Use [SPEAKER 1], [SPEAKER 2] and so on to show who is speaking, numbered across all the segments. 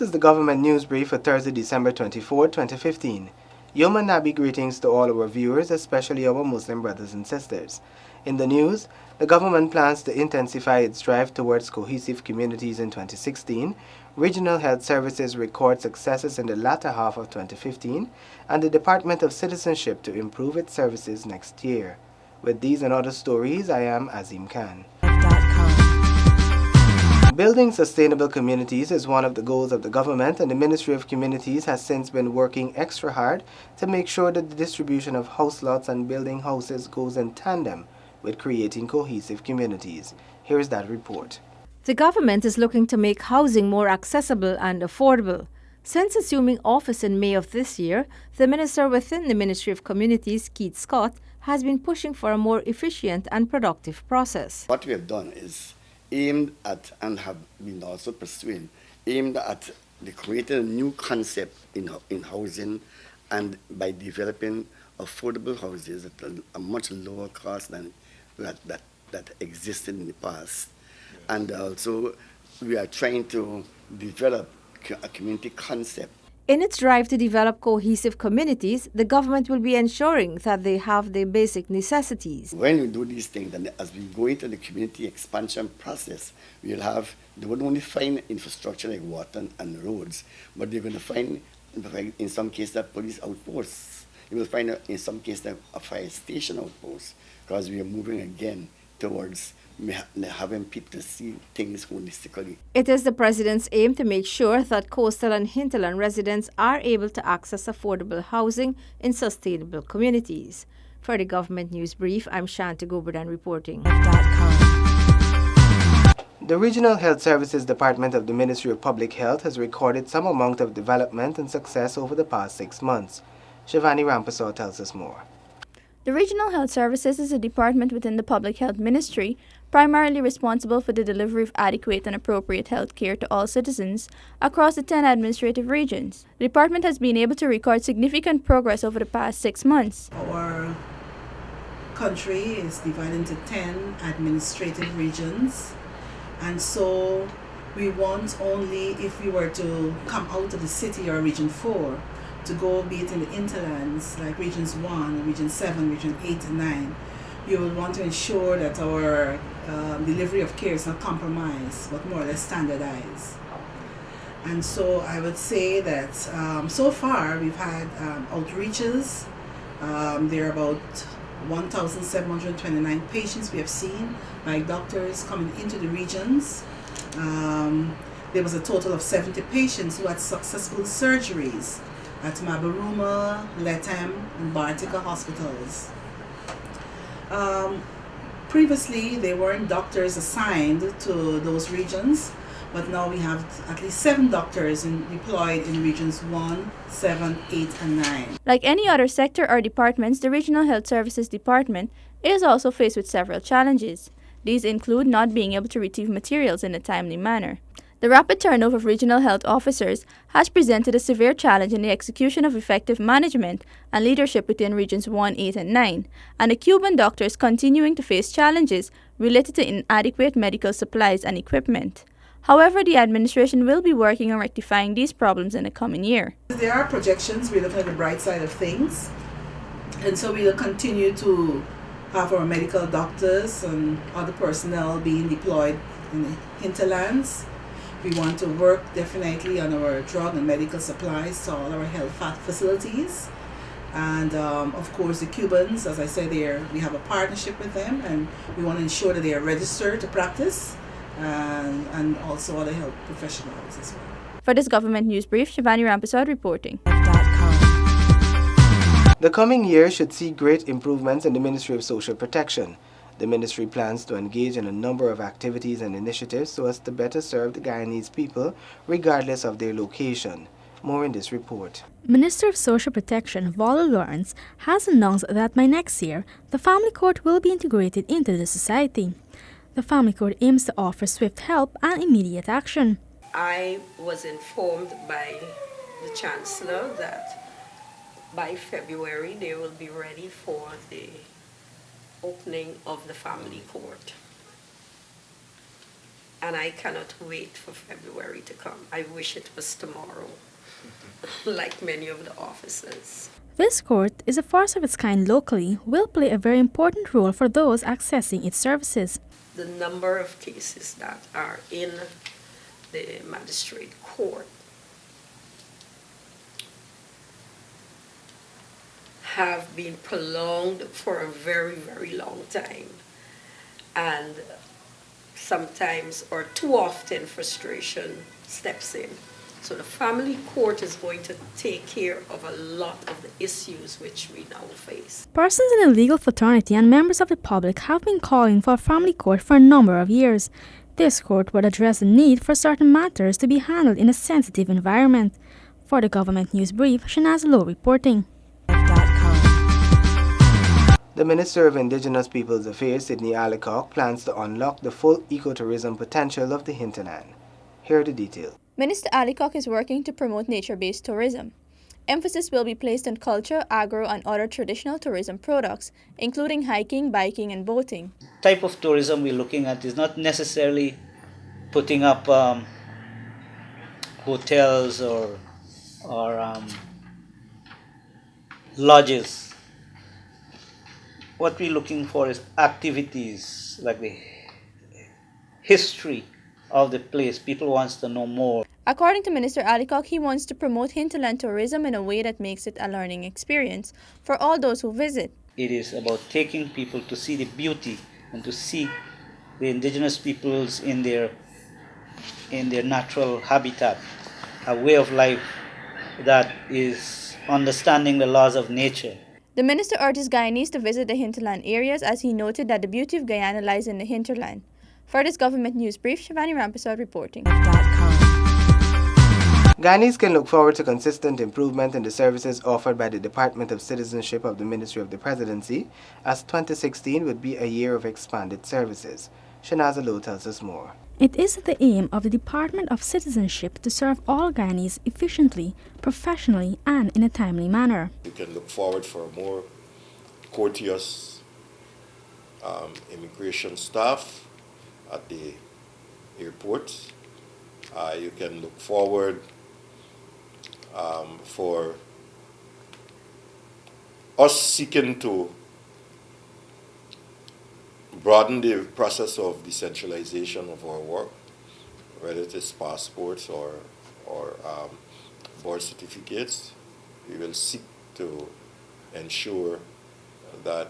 [SPEAKER 1] is the government news brief for Thursday, December 24, 2015. Yom Nabi greetings to all our viewers, especially our Muslim brothers and sisters. In the news, the government plans to intensify its drive towards cohesive communities in 2016. Regional Health Services record successes in the latter half of 2015, and the Department of Citizenship to improve its services next year. With these and other stories, I am Azim Khan. Building sustainable communities is one of the goals of the government, and the Ministry of Communities has since been working extra hard to make sure that the distribution of house lots and building houses goes in tandem with creating cohesive communities. Here is that report.
[SPEAKER 2] The government is looking to make housing more accessible and affordable. Since assuming office in May of this year, the minister within the Ministry of Communities, Keith Scott, has been pushing for a more efficient and productive process.
[SPEAKER 3] What we have done is aimed at, and have been also pursuing, aimed at creating a new concept in housing, and by developing affordable houses at a much lower cost than that existed in the past. And also we are trying to develop a community concept.
[SPEAKER 2] In its drive to develop cohesive communities, the government will be ensuring that they have the basic necessities.
[SPEAKER 3] When we do these things, and as we go into the community expansion process, they won't only find infrastructure like water and roads, but they're going to find, in some cases, police outposts. You will find, in some cases, a fire station outpost, because we are moving again towards having people to see things holistically.
[SPEAKER 2] It is the President's aim to make sure that coastal and hinterland residents are able to access affordable housing in sustainable communities. For the Government News Brief, I'm Shanta Goberdan reporting.
[SPEAKER 1] The Regional Health Services Department of the Ministry of Public Health has recorded some amount of development and success over the past 6 months. Shivani Rampasaw tells us more.
[SPEAKER 4] The Regional Health Services is a department within the Public Health Ministry, primarily responsible for the delivery of adequate and appropriate health care to all citizens across the 10 administrative regions. The department has been able to record significant progress over the past 6 months.
[SPEAKER 5] Our country is divided into 10 administrative regions, and so we want only, if we were to come out of the city or Region 4, to go, be it in the interlands, like Regions 1, Region 7, Region 8 and 9, we would want to ensure that our delivery of care is not compromised, but more or less standardized. And so I would say that so far we've had outreaches. There are about 1,729 patients we have seen by doctors coming into the regions. There was a total of 70 patients who had successful surgeries at Mabaruma, Lethem, and Bartica hospitals. Previously, there weren't doctors assigned to those regions, but now we have at least 7 doctors deployed in Regions 1, 7, 8, and 9.
[SPEAKER 4] Like any other sector or departments, the Regional Health Services Department is also faced with several challenges. These include not being able to retrieve materials in a timely manner. The rapid turnover of regional health officers has presented a severe challenge in the execution of effective management and leadership within Regions 1, 8, and 9, and the Cuban doctors continuing to face challenges related to inadequate medical supplies and equipment. However, the administration will be working on rectifying these problems in the coming year.
[SPEAKER 5] There are projections. We're looking at the bright side of things, and so we'll continue to have our medical doctors and other personnel being deployed in the hinterlands. We want to work definitely on our drug and medical supplies to all our health facilities. And of course the Cubans, as I said, we have a partnership with them, and we want to ensure that they are registered to practice, and also other health professionals as well.
[SPEAKER 4] For this Government News Brief, Shivani Rampasad reporting.
[SPEAKER 1] The coming year should see great improvements in the Ministry of Social Protection. The ministry plans to engage in a number of activities and initiatives so as to better serve the Guyanese people regardless of their location. More in this report.
[SPEAKER 6] Minister of Social Protection Vala Lawrence has announced that by next year, the family court will be integrated into the society. The family court aims to offer swift help and immediate action.
[SPEAKER 7] I was informed by the Chancellor that by February they will be ready for the opening of the family court. and I cannot wait for February to come. I wish it was tomorrow, like many of the officers.
[SPEAKER 6] This court is a first of its kind locally, will play a very important role for those accessing its services.
[SPEAKER 7] The number of cases that are in the magistrate court have been prolonged for a very, very long time. And sometimes, or too often, frustration steps in. So the family court is going to take care of a lot of the issues which we now face.
[SPEAKER 6] Persons in the legal fraternity and members of the public have been calling for a family court for a number of years. This court would address the need for certain matters to be handled in a sensitive environment. For the Government News Brief, Shanaz Lowe reporting.
[SPEAKER 1] The Minister of Indigenous Peoples Affairs, Sidney Alicock, plans to unlock the full ecotourism potential of the hinterland. Here are the details.
[SPEAKER 4] Minister Alicock is working to promote nature-based tourism. Emphasis will be placed on culture, agro, and other traditional tourism products, including hiking, biking, and boating.
[SPEAKER 8] Type of tourism we're looking at is not necessarily putting up hotels or lodges. What we're looking for is activities, like the history of the place. People want to know more.
[SPEAKER 4] According to Minister Alicock, he wants to promote hinterland tourism in a way that makes it a learning experience for all those who visit.
[SPEAKER 8] It is about taking people to see the beauty and to see the indigenous peoples in their natural habitat, a way of life that is understanding the laws of nature.
[SPEAKER 4] The minister urges Guyanese to visit the hinterland areas, as he noted that the beauty of Guyana lies in the hinterland. For this Government News Brief, Shivani Rampersad reporting.
[SPEAKER 1] Guyanese can look forward to consistent improvement in the services offered by the Department of Citizenship of the Ministry of the Presidency, as 2016 would be a year of expanded services. Shanaza Lowe tells us more.
[SPEAKER 6] It is the aim of the Department of Citizenship to serve all Guyanese efficiently, professionally, and in a timely manner.
[SPEAKER 9] You can look forward for a more courteous immigration staff at the airports. You can look forward for us seeking to broaden the process of decentralization of our work, whether it is passports or birth certificates. We will seek to ensure that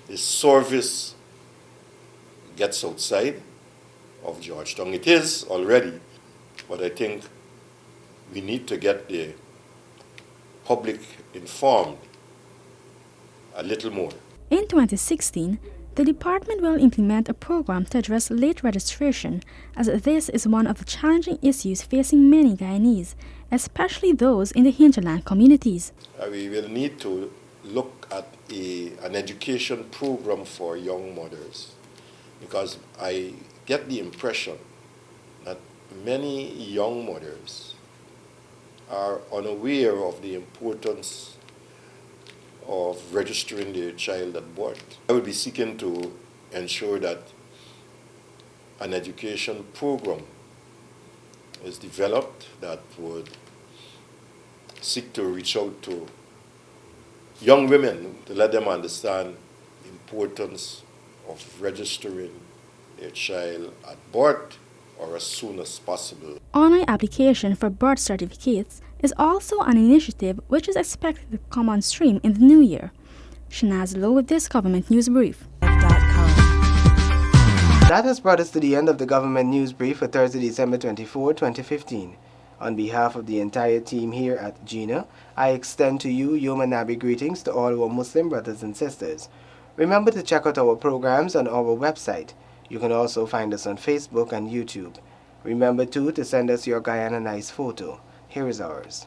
[SPEAKER 9] the service gets outside of Georgetown. It is already, but I think we need to get the public informed a little more.
[SPEAKER 6] In 2016, the department will implement a program to address late registration, as this is one of the challenging issues facing many Guyanese, especially those in the hinterland communities.
[SPEAKER 9] We will need to look at an education program for young mothers, because I get the impression that many young mothers are unaware of the importance of registering their child at birth. I will be seeking to ensure that an education program is developed that would seek to reach out to young women to let them understand the importance of registering their child at birth or as soon as possible.
[SPEAKER 6] Online application for birth certificates is also an initiative which is expected to come on stream in the new year. Shanaz Lowe with this Government News Brief.
[SPEAKER 1] That has brought us to the end of the Government News Brief for Thursday, December 24, 2015. On behalf of the entire team here at GINA, I extend to you Yom Nabi greetings to all our Muslim brothers and sisters. Remember to check out our programs on our website. You can also find us on Facebook and YouTube. Remember too to send us your Guyana Nice photo. Here is ours.